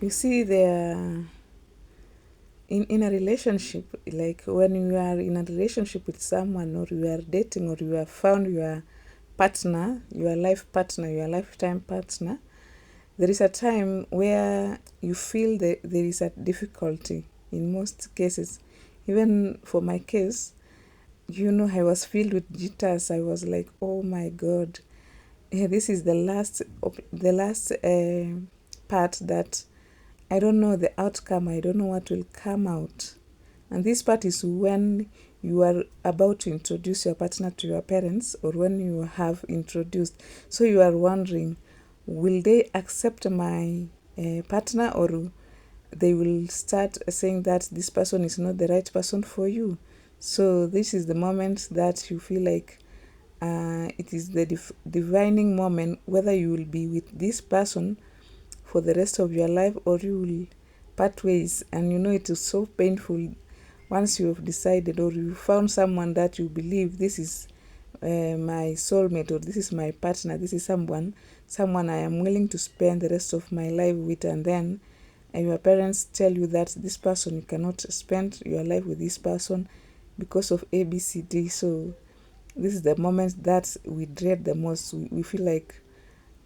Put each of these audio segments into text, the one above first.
You see, there in a relationship, like when you are in a relationship with someone, or you are dating, or you have found your partner, your life partner, your lifetime partner, there is a time where you feel that there is a difficulty in most cases. Even for my case, I was filled with jitters. I was like, oh my God, this is the last part that I don't know the outcome. I don't know what will come out. And this part is when you are about to introduce your partner to your parents, or when you have introduced. So you are wondering, will they accept my partner, or they will start saying that this person is not the right person for you. So this is the moment that you feel like it is the divining moment, whether you will be with this person for the rest of your life, or you will part ways. And it is so painful once you have decided, or you found someone that you believe this is my soulmate, or this is my partner, this is someone I am willing to spend the rest of my life with. And then your parents tell you that this person, you cannot spend your life with this person because of ABCD. So this is the moment that we dread the most. We feel like,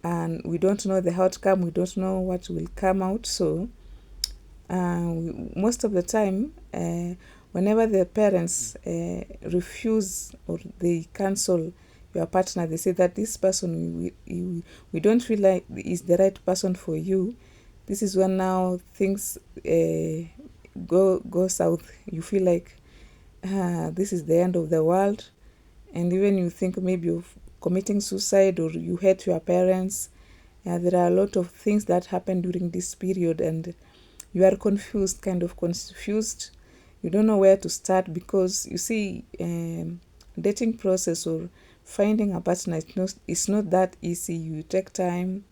and we don't know the outcome, we don't know what will come out. So most of the time, whenever the parents refuse, or they cancel your partner, they say that this person, we don't feel like is the right person for you. This is when now things go south. You feel like this is the end of the world, and even you think maybe of committing suicide, or you hate your parents. There are a lot of things that happen during this period, and you are confused, kind of confused. You don't know where to start, because you see, dating process or finding a partner, it's not that easy. You take time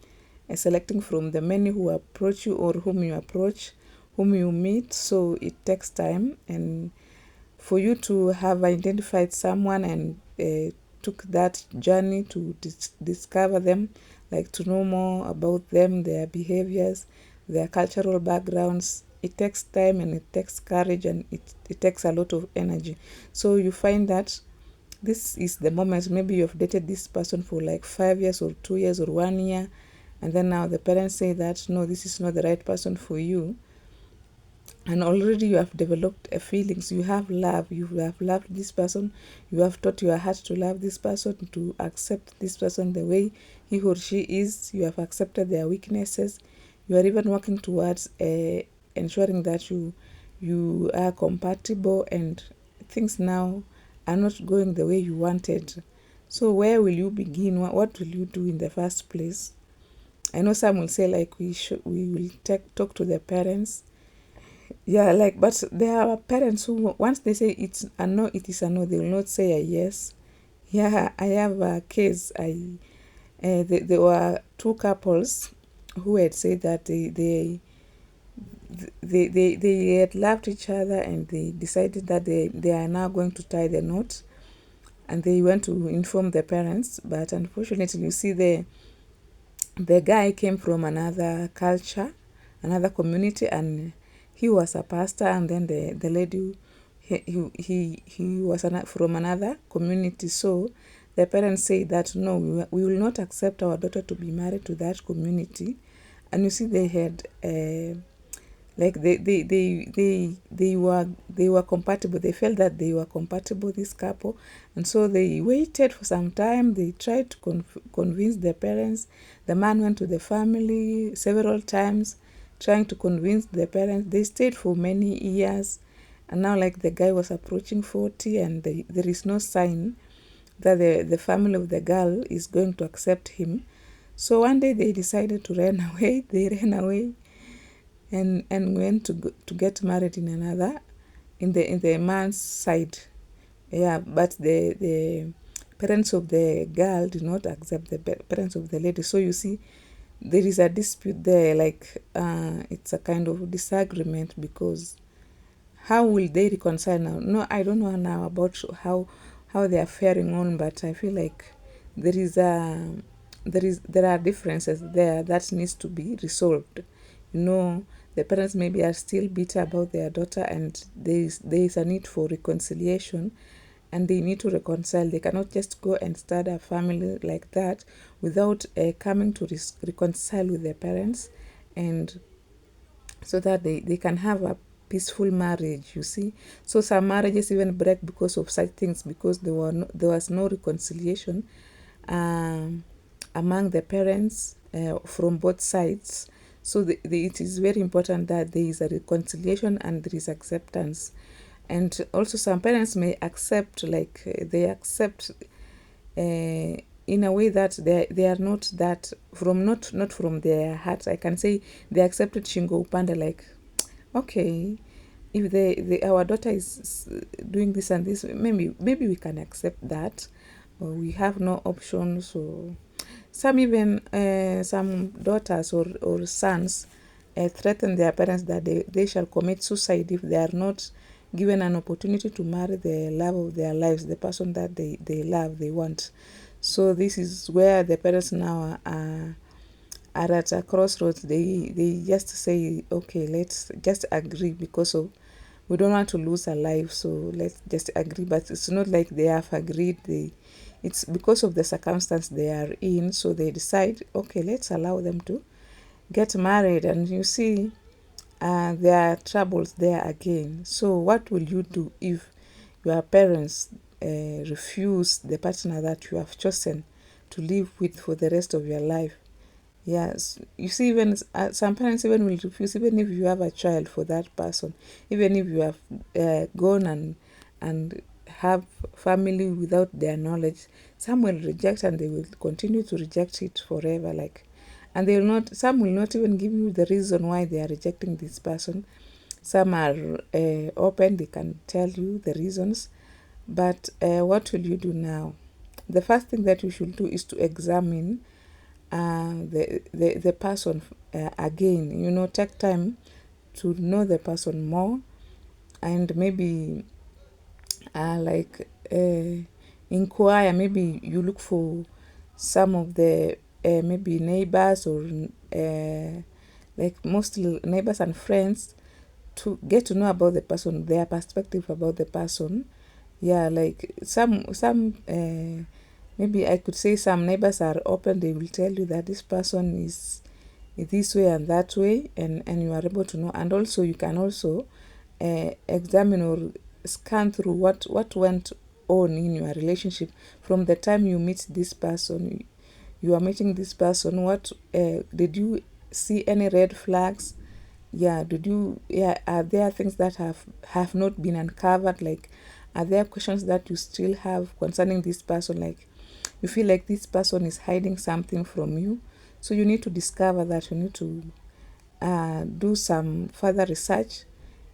selecting from the many who approach you, or whom you approach, whom you meet. So it takes time, and for you to have identified someone and took that journey to discover them, like to know more about them, their behaviors, their cultural backgrounds. It takes time, and it takes courage, and it takes a lot of energy. So you find that this is the moment. Maybe you've dated this person for like 5 years, or 2 years, or 1 year, and then now the parents say that no, this is not the right person for you. And already you have developed a feelings, you have love, you have loved this person, you have taught your heart to love this person, to accept this person the way he or she is. You have accepted their weaknesses. You are even working towards ensuring that you are compatible, and things now are not going the way you wanted. So where will you begin? What will you do in the first place? I know some will say like we will talk to the parents. Yeah, like, but there are parents who, once they say it's a no, it is a no. They will not say a yes. Yeah, I have a case. There were two couples who had said that they had loved each other, and they decided that they are now going to tie the knot, and they went to inform the parents. But unfortunately, you see, the guy came from another culture, another community, and he was a pastor. And then the lady, he was from another community. So the parents say that no, we will not accept our daughter to be married to that community. And you see, they had like they were compatible. They felt that they were compatible, this couple. And so they waited for some time. They tried to convince their parents. The man went to the family several times trying to convince the parents. They stayed for many years, and now, like, the guy was approaching 40, and there is no sign that the family of the girl is going to accept him. So one day they decided to run away. They ran away and went to get married in the man's side. Yeah, but the parents of the girl did not accept the parents of the lady. So you see, there is a dispute there. Like, it's a kind of disagreement, because how will they reconcile now? No, I don't know now about how they are faring on, but I feel like there are differences there that needs to be resolved. The parents maybe are still bitter about their daughter, and there is a need for reconciliation, and they need to reconcile. They cannot just go and start a family like that without coming to reconcile with their parents, and so that they can have a peaceful marriage, you see. So some marriages even break because of such things, because there was no reconciliation um, among the parents from both sides. So it is very important that there is a reconciliation and there is acceptance. And also some parents may accept, like they accept in a way that they are not that from not from their heart. I can say they accepted shingo upande, like okay, if our daughter is doing this and this, maybe we can accept that, or we have no option. So some daughters or sons threaten their parents that they shall commit suicide if they are not given an opportunity to marry the love of their lives, the person that they love, they want. So this is where the parents now are at a crossroads. They just say, okay, let's just agree, because of we don't want to lose a life, so let's just agree. But it's not like they have agreed. It's because of the circumstance they are in, so they decide, okay, let's allow them to get married. And you see, there are troubles there again. So what will you do if your parents refuse the partner that you have chosen to live with for the rest of your life? Yes, you see, even some parents even will refuse, even if you have a child for that person, even if you have gone and have family without their knowledge. Some will reject, and they will continue to reject it forever. Like, and they will not. Some will not even give you the reason why they are rejecting this person. Some are open; they can tell you the reasons. But what will you do now? The first thing that you should do is to examine the person again. Take time to know the person more, and maybe like inquire. Maybe you look for some of the maybe neighbors, or like mostly neighbors and friends, to get to know about the person, their perspective about the person. Yeah, like some maybe I could say some neighbors are open. They will tell you that this person is this way and that way, and you are able to know. And also you can also examine or scan through what went on in your relationship from the time you meet this person. You are meeting this person. What did you see any red flags? Yeah, are there things that have not been uncovered? Like, are there questions that you still have concerning this person? Like, you feel like this person is hiding something from you, so you need to discover that. You need to do some further research.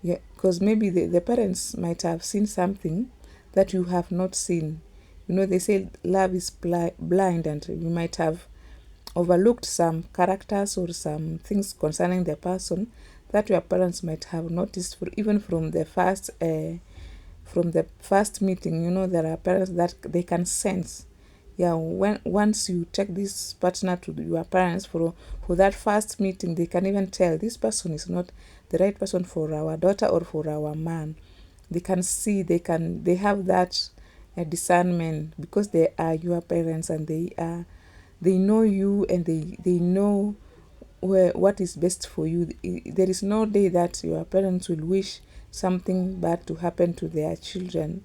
Yeah, because maybe the parents might have seen something that you have not seen. They say love is blind, and you might have overlooked some characters or some things concerning the person that your parents might have noticed even from the first meeting. There are parents that they can sense. Yeah, once you take this partner to your parents for that first meeting, they can even tell this person is not the right person for our daughter or for our man. They can see, they have that discernment, because they are your parents, and they know you, and they know what is best for you. There is no day that your parents will wish something bad to happen to their children,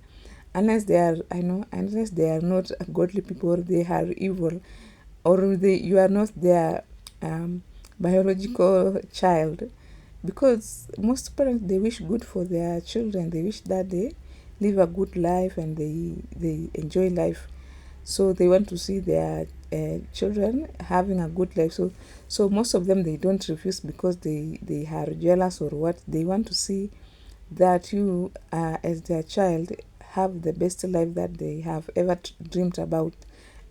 unless unless they are not godly people, or they are evil, or you are not their biological child. Because most parents, they wish good for their children. They wish that they live a good life, and they enjoy life. So they want to see their children having a good life. So most of them, they don't refuse because they are jealous or what. They want to see that you, as their child, have the best life that they have ever dreamed about,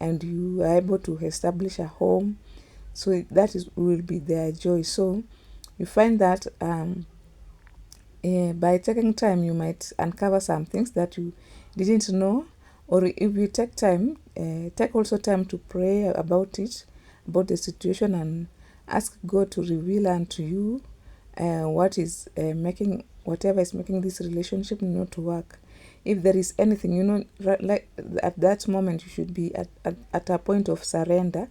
and you are able to establish a home. So that will be their joy. So you find that by taking time, you might uncover some things that you didn't know. Or if you take also time to pray about it, about the situation, Ask God to reveal unto you what is whatever is making this relationship not to work. If there is anything, like at that moment, you should be at a point of surrender.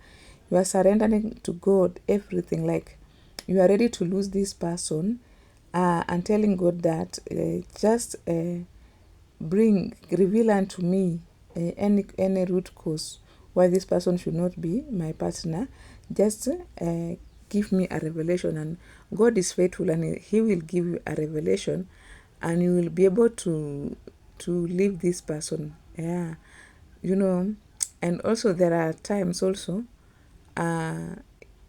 You are surrendering to God everything, like you are ready to lose this person, and telling God that just reveal unto me any root cause why this person should not be my partner. Just give me a revelation, and God is faithful, and He will give you a revelation, and you will be able to leave this person. Yeah, and also there are times also, uh,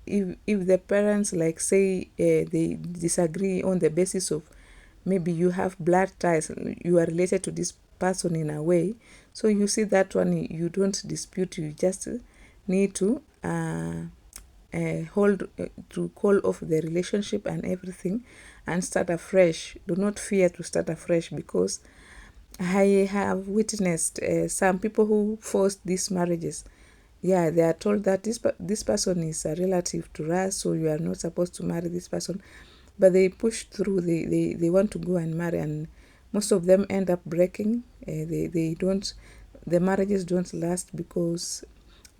if the parents, like, say they disagree on the basis of maybe you have blood ties, you are related to this person in a way, so you see that one, you don't dispute, you just need to hold to call off the relationship and everything, and start afresh. Do not fear to start afresh, because I have witnessed some people who forced these marriages. Yeah, they are told that this person is a relative to us, so you are not supposed to marry this person. But they push through. They want to go and marry, and most of them end up breaking. They don't. The marriages don't last, because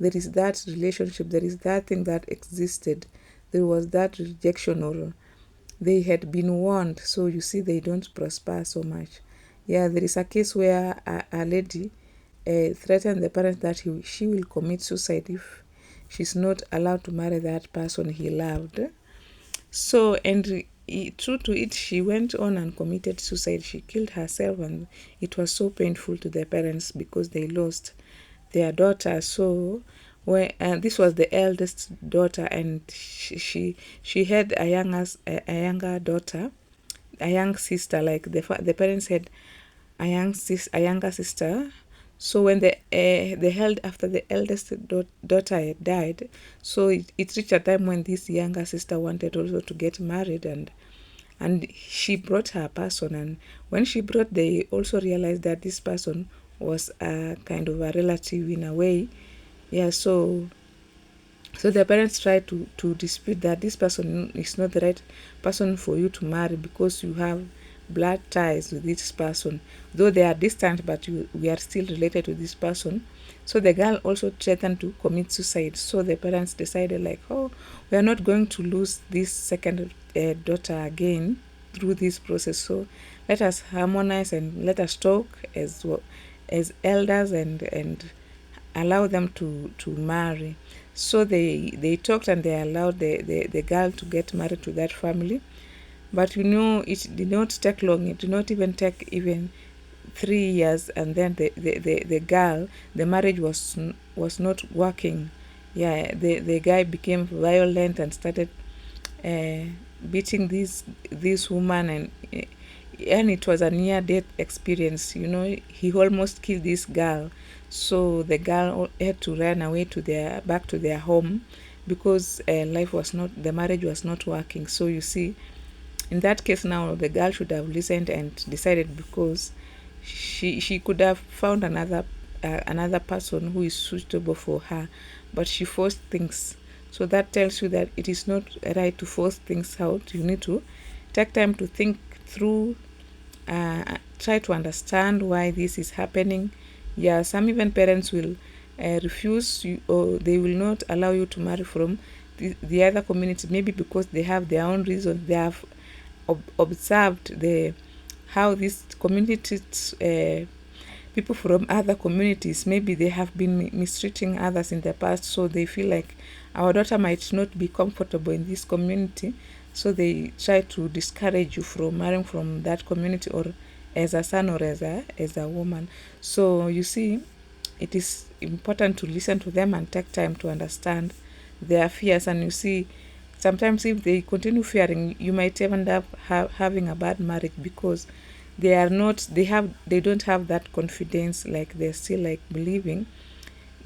there is that relationship. There is that thing that existed. There was that rejection, or they had been warned. So you see, they don't prosper so much. Yeah, there is a case where a lady threatened the parents that she will commit suicide if she's not allowed to marry that person he loved. So, and true to it, she went on and committed suicide. She killed herself, and it was so painful to the parents, because they lost their daughter. So, this was the eldest daughter, and she had a younger daughter, a young sister. Like the parents had a younger sister. So when they held after the eldest daughter had died, so it reached a time when this younger sister wanted also to get married, and she brought her person, and when she brought, they also realized that this person was a kind of a relative in a way. Yeah, so the parents try to dispute that this person is not the right person for you to marry, because you have blood ties with this person. Though they are distant, but we are still related to this person. So the girl also threatened to commit suicide. So the parents decided, like, oh, we are not going to lose this second daughter again through this process. So let us harmonize, and let us talk as well, as elders, and allow them to marry. So they talked, and they allowed the girl to get married to that family. But it did not take long. It did not even take even 3 years, and then the girl, the marriage was not working. Yeah, the guy became violent and started uh, beating this woman, and it was a near death experience. He almost killed this girl. So the girl had to run away to their back to their home, because the marriage was not working. So you see, in that case, now the girl should have listened and decided, because she could have found another person who is suitable for her, but she forced things. So that tells you that it is not right to force things out. You need to take time to think through, try to understand why this is happening. Yeah, some even parents will refuse you, or they will not allow you to marry from the other community, maybe because they have their own reasons. They have observed how these communities, people from other communities, maybe they have been mistreating others in the past, so they feel like our daughter might not be comfortable in this community, so they try to discourage you from marrying from that community, or as a son, or as a woman. So you see, it is important to listen to them and take time to understand their fears. And you see, sometimes if they continue fearing, you might end up having a bad marriage, because they don't have that confidence. Like, they're still like believing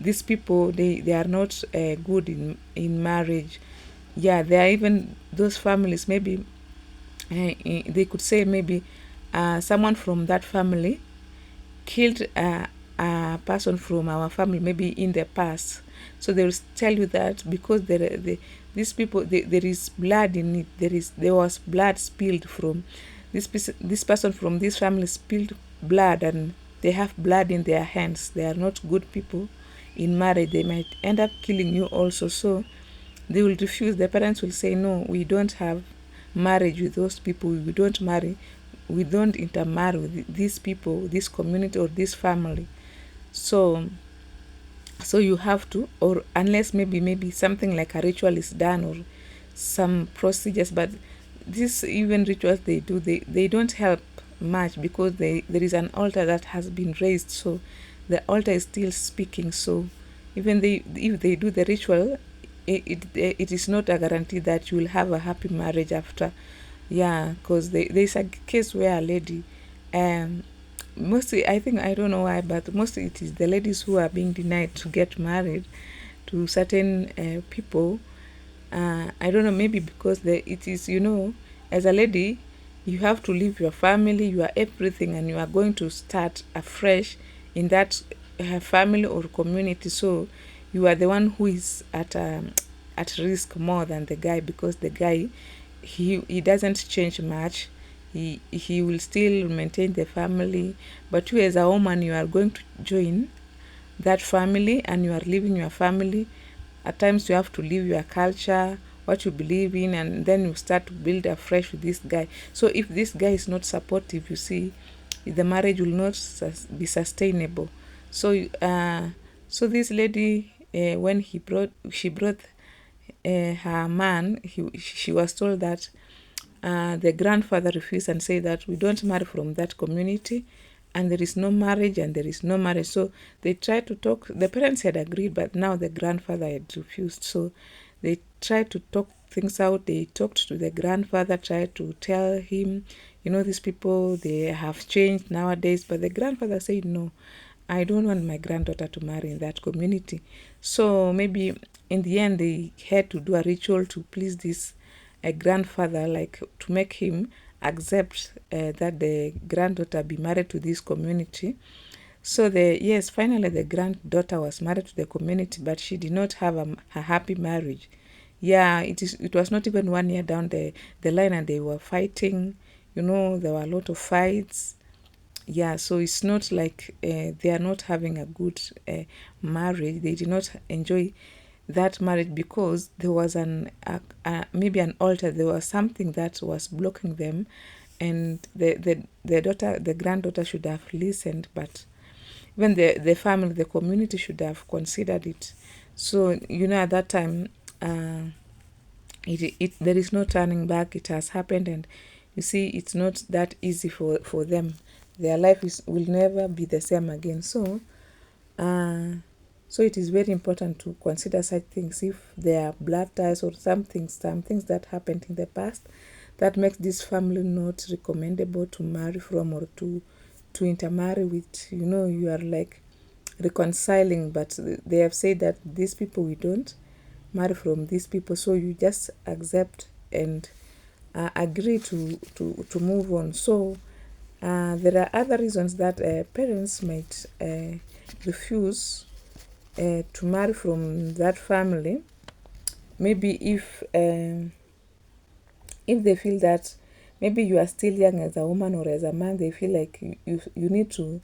these people, they are not good in marriage. Yeah, there are even those families, maybe they could say, maybe someone from that family killed a person from our family, maybe in the past. So they will tell you that, because these people, there is blood in it. There was blood spilled from this person from this family spilled blood, and they have blood in their hands. They are not good people in marriage. They might end up killing you also. So they will refuse. The parents will say, no, we don't have marriage with those people. We don't marry. We don't intermarry with these people, this community, or this family. So you have to, or unless maybe something like a ritual is done, or some procedures. But these even rituals they do, they don't help much, because there is an altar that has been raised, so the altar is still speaking. So even if they do the ritual, it is not a guarantee that you will have a happy marriage after. Yeah, because there's a case where a lady, um mostly, I think, I don't know why, but mostly it is the ladies who are being denied to get married to certain people. I don't know, maybe because it is, as a lady, you have to leave your family, you are everything, and you are going to start afresh in that family or community. So you are the one who is at risk more than the guy, because the guy, he doesn't change much. He will still maintain the family, but you as a woman, you are going to join that family, and you are leaving your family. At times you have to leave your culture, what you believe in, and then you start to build afresh with this guy. So if this guy is not supportive, you see, the marriage will not be sustainable. So so this lady, when she brought her man, she was told that the grandfather refused and said that we don't marry from that community, and there is no marriage, and there is no marriage. So they tried to talk. The parents had agreed, but now the grandfather had refused. So they tried to talk things out. They talked to the grandfather, tried to tell him, these people, they have changed nowadays. But the grandfather said, no, I don't want my granddaughter to marry in that community. So maybe in the end, they had to do a ritual to please this grandfather, like to make him accept that the granddaughter be married to this community. So finally the granddaughter was married to the community, but she did not have a happy marriage. Yeah, it was not even 1 year down the line, and they were fighting. There were a lot of fights. Yeah, so it's not like they are not having a good marriage. They did not enjoy that marriage, because there was maybe an altar. There was something that was blocking them, and the granddaughter should have listened, but even the family, the community should have considered it. So at that time, there is no turning back. It has happened, and you see, it's not that easy for them. Their life will never be the same again. So it is very important to consider such things, if there are blood ties or some things that happened in the past that makes this family not recommendable to marry from, or to intermarry with. You are like reconciling, but they have said that these people, we don't marry from these people. So you just accept and agree to move on. So there are other reasons that parents might refuse to marry from that family. Maybe if they feel that maybe you are still young as a woman or as a man, they feel like you need to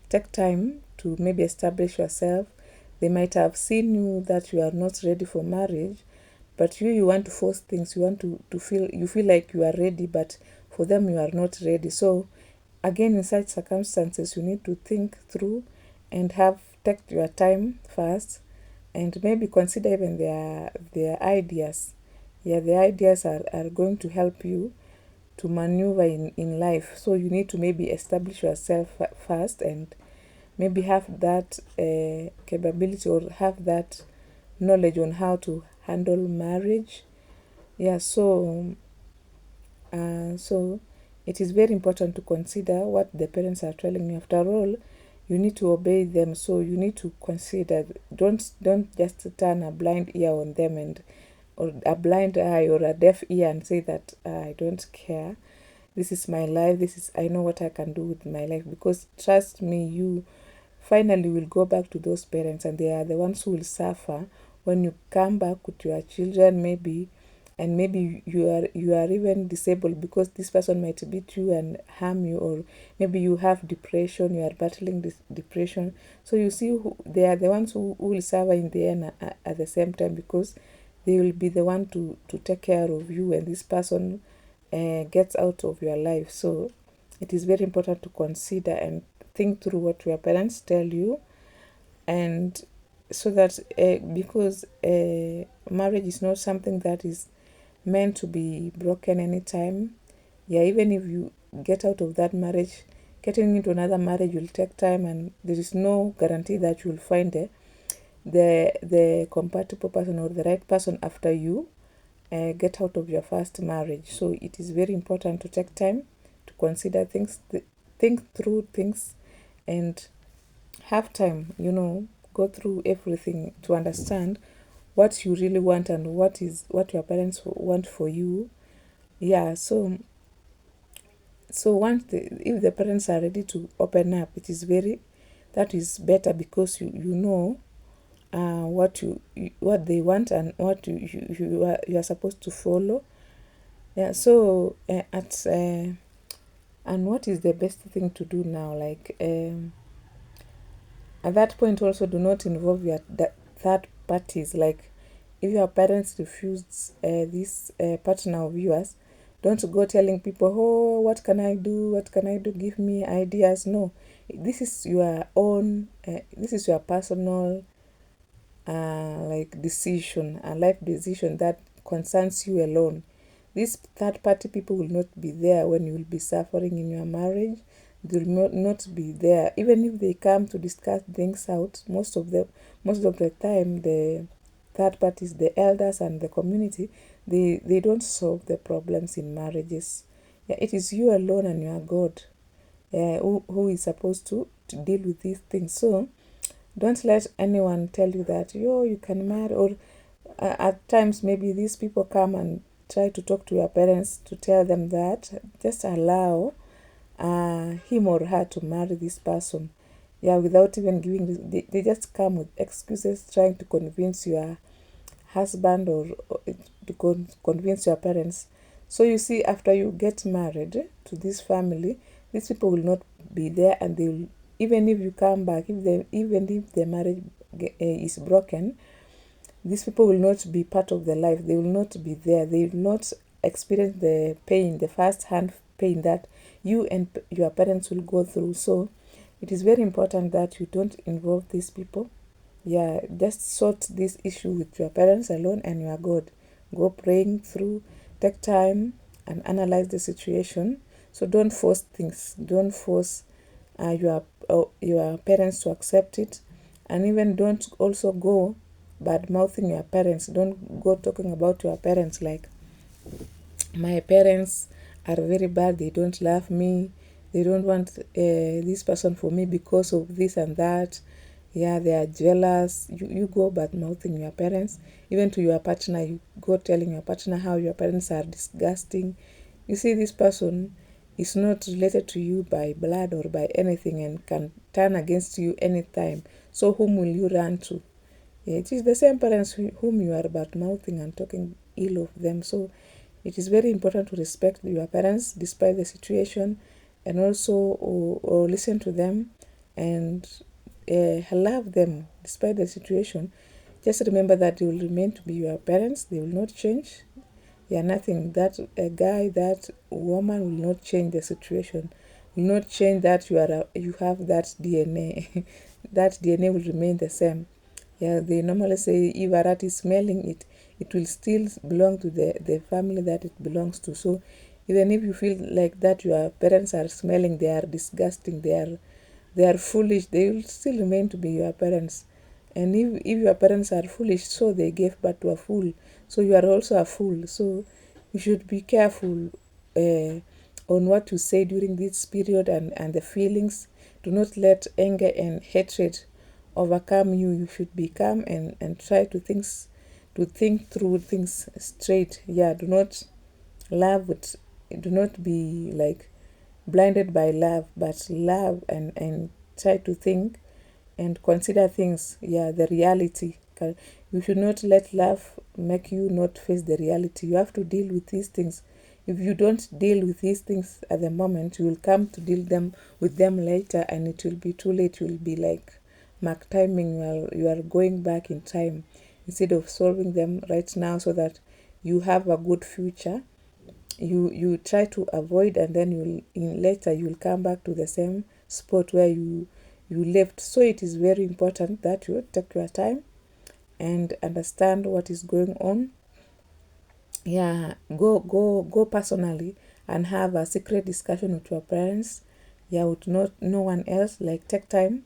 take time to maybe establish yourself. They might have seen you that you are not ready for marriage, but you want to force things. You want to feel like you are ready, but for them you are not ready. So again, in such circumstances, you need to think through and take your time first, and maybe consider even their ideas. Yeah, the ideas are going to help you to maneuver in life. So you need to maybe establish yourself first, and maybe have that capability, or have that knowledge on how to handle marriage. Yeah, so it is very important to consider what the parents are telling you. After all, you need to obey them, so you need to consider. Don't just turn a blind ear on them, or a blind eye or a deaf ear, and say that I don't care. This is my life. I know what I can do with my life. Because trust me, you finally will go back to those parents, and they are the ones who will suffer when you come back with your children, maybe, and maybe you are even disabled because this person might beat you and harm you, or maybe you have depression, you are battling this depression. So you see, they are the ones who will suffer in the end at the same time, because they will be the one to take care of you when this person gets out of your life. So it is very important to consider and think through what your parents tell you, and so that because marriage is not something that is meant to be broken anytime. Yeah, even if you get out of that marriage, getting into another marriage will take time, and there is no guarantee that you will find the compatible person or the right person after you get out of your first marriage. So it is very important to take time to consider things, think through things, and have time, go through everything to understand what you really want and what your parents want for you. Yeah, so if the parents are ready to open up, that is better, because you know what they want and what you are supposed to follow. Yeah, so and what is the best thing to do now, like at that point, also do not involve your third parties. Like if your parents refuse this partner of yours, don't go telling people, oh, what can I do, what can I do, give me ideas. No, this is your own this is your personal like decision, a life decision that concerns you alone. These third party people will not be there when you will be suffering in your marriage. They will not be there. Even if they come to discuss things out, most of the time, the third parties, the elders and the community, they don't solve the problems in marriages. Yeah, it is you alone and your God who is supposed to deal with these things. So don't let anyone tell you that, yo, you can marry, or at times maybe these people come and try to talk to your parents to tell them that. Just allow him or her to marry this person. Yeah, without even they just come with excuses, trying to convince your husband, or to convince your parents. So you see, after you get married to this family, these people will not be there, and they will, even if you come back, even if the marriage is broken, these people will not be part of the life. They will not be there. They will not experience the pain, the first hand pain that you and your parents will go through. So it is very important that you don't involve these people. Yeah, just sort this issue with your parents alone and your God. Go praying through, take time and analyze the situation. So don't force things. Don't force your parents to accept it, and even don't also go bad mouthing your parents. Don't go talking about your parents like, my parents are very bad, they don't love me, they don't want this person for me because of this and that. Yeah, they are jealous. You go bad mouthing your parents. Even to your partner, you go telling your partner how your parents are disgusting. You see, this person is not related to you by blood or by anything, and can turn against you anytime. So whom will you run to? Yeah, it is the same parents whom you are bad mouthing and talking ill of them. So it is very important to respect your parents despite the situation, and also or listen to them, and love them despite the situation. Just remember that they will remain to be your parents. They will not change. Yeah, nothing. That a guy, that woman will not change the situation. Will not change that you have that DNA. That DNA will remain the same. Yeah, they normally say if a rat is smelling it, it will still belong to the family that it belongs to. So even if you feel like that your parents are smelling, they are disgusting, they are foolish, they will still remain to be your parents. And if your parents are foolish, so they gave birth to a fool, so you are also a fool. So you should be careful on what you say during this period, and the feelings. Do not let anger and hatred overcome you. You should be calm and try to think through things straight. Yeah, do not be like blinded by love, but love and try to think and consider things, yeah, the reality You should not let love make you not face the reality. You have to deal with these things. If you don't deal with these things at the moment, you will come to deal with them later, and it will be too late. You will be like mark timing. You are going back in time instead of solving them right now so that you have a good future. You try to avoid, and then later you'll come back to the same spot where you left. So it is very important that you take your time and understand what is going on. Yeah, go personally and have a secret discussion with your parents. Yeah, with no one else. Like, take time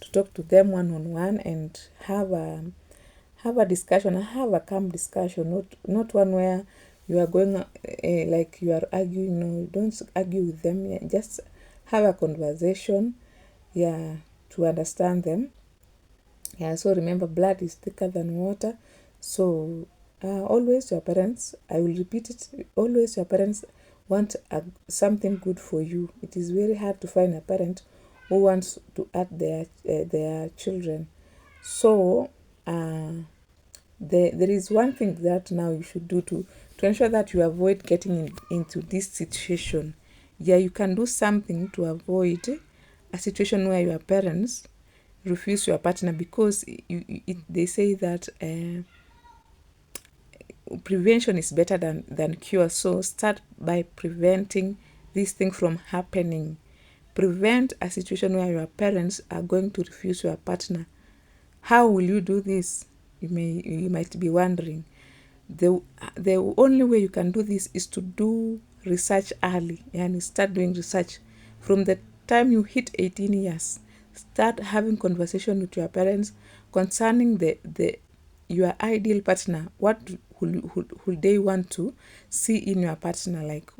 to talk to them one on one and have a discussion, have a calm discussion, not one where you are going like you are arguing. No, don't argue with them. Yeah, just have a conversation, yeah, to understand them. Yeah, so remember, blood is thicker than water. So always your parents, I will repeat it, always your parents want something good for you. It is very hard to find a parent who wants to add their children. So there is one thing that now you should do to ensure that you avoid getting into this situation. Yeah, you can do something to avoid a situation where your parents refuse your partner, because they say that prevention is better than cure. So start by preventing this thing from happening. Prevent a situation where your parents are going to refuse your partner. How will you do this? You might be wondering. The only way you can do this is to do research early, and start doing research from the time you hit 18 years. Start having conversation with your parents concerning the your ideal partner. What would they want to see in your partner? Like,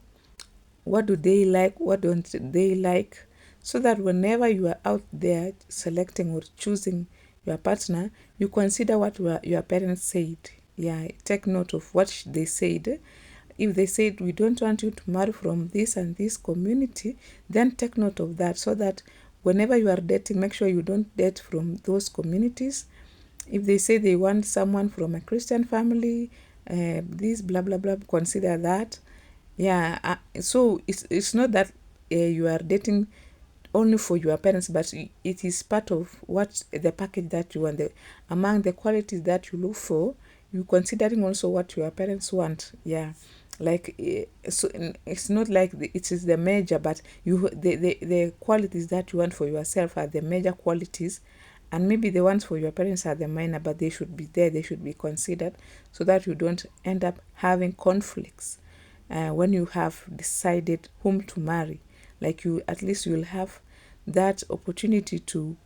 what do they like, what don't they like, so that whenever you are out there selecting or choosing your partner, you consider what your parents said. Yeah, take note of what they said. If they said, we don't want you to marry from this and this community, then take note of that, so that whenever you are dating, make sure you don't date from those communities. If they say they want someone from a Christian family, this blah blah blah, consider that. Yeah, so it's not that you are dating only for your parents, but it is part of what the package that you want. Among the qualities that you look for, you considering also what your parents want. Yeah, like so it's not like it is the major, but the qualities that you want for yourself are the major qualities, and maybe the ones for your parents are the minor, but they should be there, they should be considered, so that you don't end up having conflicts when you have decided whom to marry. Like, you at least you will have that opportunity to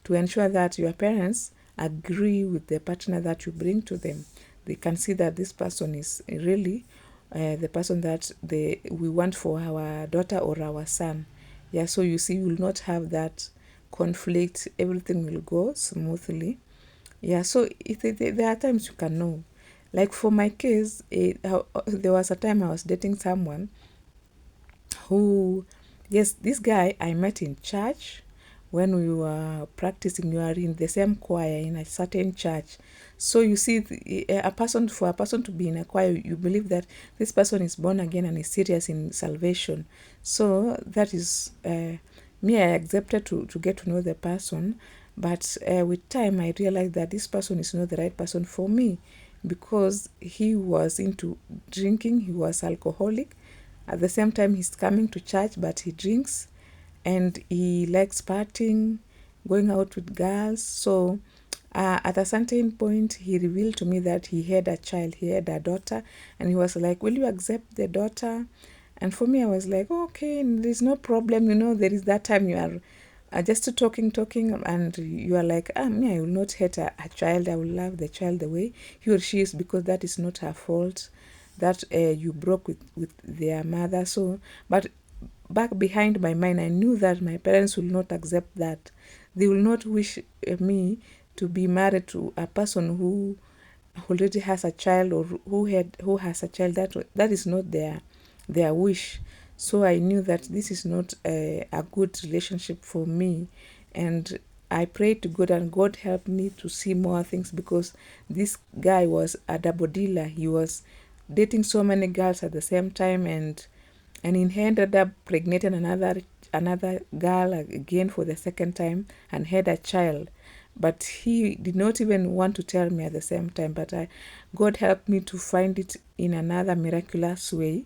ensure that your parents agree with the partner that you bring to them. They can see that this person is really the person that we want for our daughter or our son. Yeah, so you see, you will not have that conflict. Everything will go smoothly. Yeah, so there are times you can know. Like, for my case, there was a time I was dating someone who, yes, this guy I met in church when we were practicing. You are in the same choir in a certain church. So you see, for a person to be in a choir, you believe that this person is born again and is serious in salvation. So that is me. I accepted to get to know the person, but with time I realized that this person is not the right person for me, because he was into drinking. He was alcoholic. At the same time, he's coming to church, but he drinks, and he likes partying, going out with girls. So at a certain point, he revealed to me that he had a child, he had a daughter, and he was like, will you accept the daughter? And for me, I was like, okay, there's no problem. There is that time you are just talking, and you are like, me, I will not hate a child. I will love the child the way he or she is, because that is not her fault that you broke with their mother. So, but back behind my mind, I knew that my parents will not accept that. They will not wish me to be married to a person who already has a child, or who has a child. That is not their wish. So I knew that this is not a good relationship for me, and I prayed to God, and God helped me to see more things, because this guy was a double dealer. He was dating so many girls at the same time, and he ended up pregnant another girl again for the second time, and had a child. But he did not even want to tell me at the same time. But God helped me to find it in another miraculous way.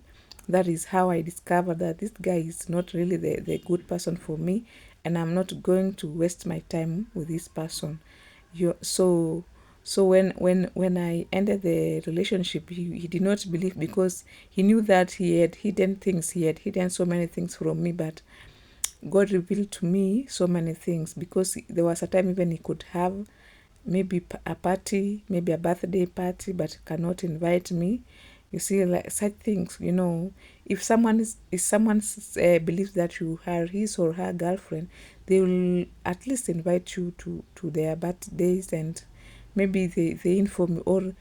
That is how I discovered that this guy is not really the good person for me, and I'm not going to waste my time with this person. So when I ended the relationship, he did not believe, because he knew that he had hidden things. He had hidden so many things from me, but God revealed to me so many things, because there was a time even he could have maybe a party, maybe a birthday party, but cannot invite me. You see, like such things, if someone believes that you are his or her girlfriend, they will at least invite you to their birthdays, and maybe they inform you, or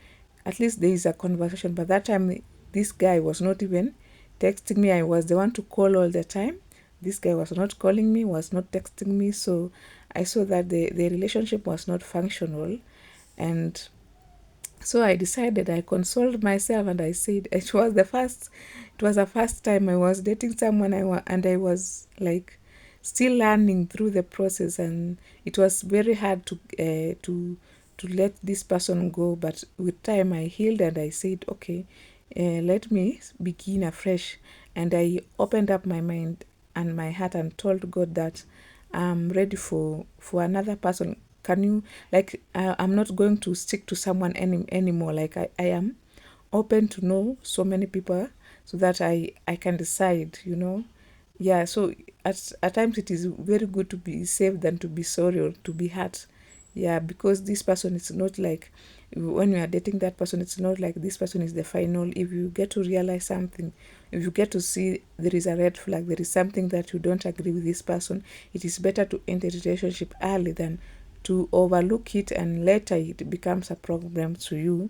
at least there is a conversation. But that time, this guy was not even texting me. I was the one to call all the time. This guy was not calling me, was not texting me. So I saw that the relationship was not functional. And so I decided, I consoled myself, and I said, it was the first time I was dating someone, and I was like still learning through the process, and it was very hard to let this person go. But with time I healed, and I said, okay, let me begin afresh. And I opened up my mind and my heart, and told God that I'm ready for another person. Can you, like, I'm not going to stick to someone anymore. Like, I am open to know so many people, so that I can decide, yeah. So at times it is very good to be saved than to be sorry or to be hurt. Yeah, because this person is not like, when you are dating that person, it's not like this person is the final. If you get to realize something, if you get to see there is a red flag, there is something that you don't agree with this person, it is better to end the relationship early than to overlook it, and later it becomes a problem to you.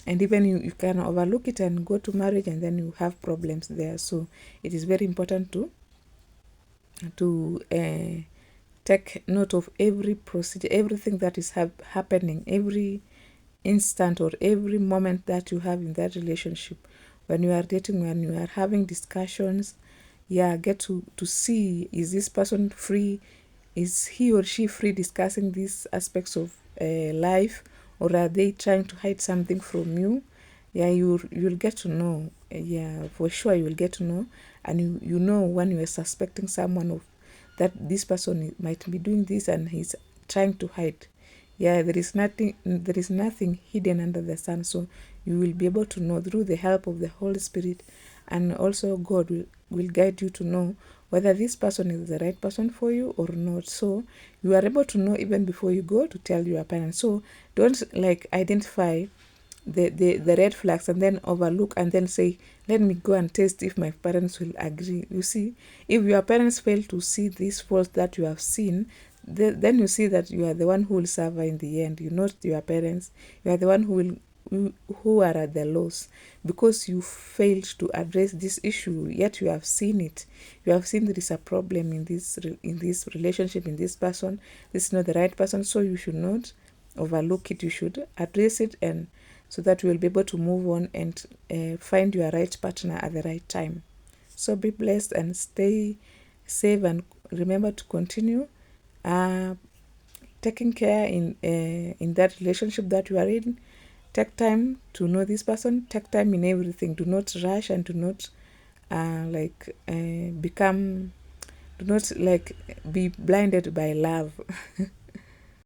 And even you can overlook it and go to marriage, and then you have problems there. So it is very important to take note of every procedure, everything that is happening, every instant or every moment that you have in that relationship. When you are dating, when you are having discussions, yeah, get to see, is this person free, is he or she free discussing these aspects of life, or are they trying to hide something from you? Yeah, you'll get to know. Yeah, for sure you will get to know. And you know when you are suspecting someone of that this person might be doing this, and he's trying to hide. Yeah, there is nothing hidden under the sun. So you will be able to know through the help of the Holy Spirit, and also God will guide you to know whether this person is the right person for you or not. So you are able to know even before you go to tell your parents. So don't like identify the red flags and then overlook and then say, let me go and test if my parents will agree. You see, if your parents fail to see these faults that you have seen, then you see that you are the one who will suffer in the end. You're not your parents. You are the one who are at the loss, because you failed to address this issue. Yet you have seen it. You have seen there is a problem in this relationship, in this person. This is not the right person. So you should not overlook it. You should address it, and so that you will be able to move on and find your right partner at the right time. So be blessed and stay safe, and remember to continue uh, taking care in that relationship that you are in. Take time to know this person. Take time in everything. Do not rush, and do not become. Do not like be blinded by love.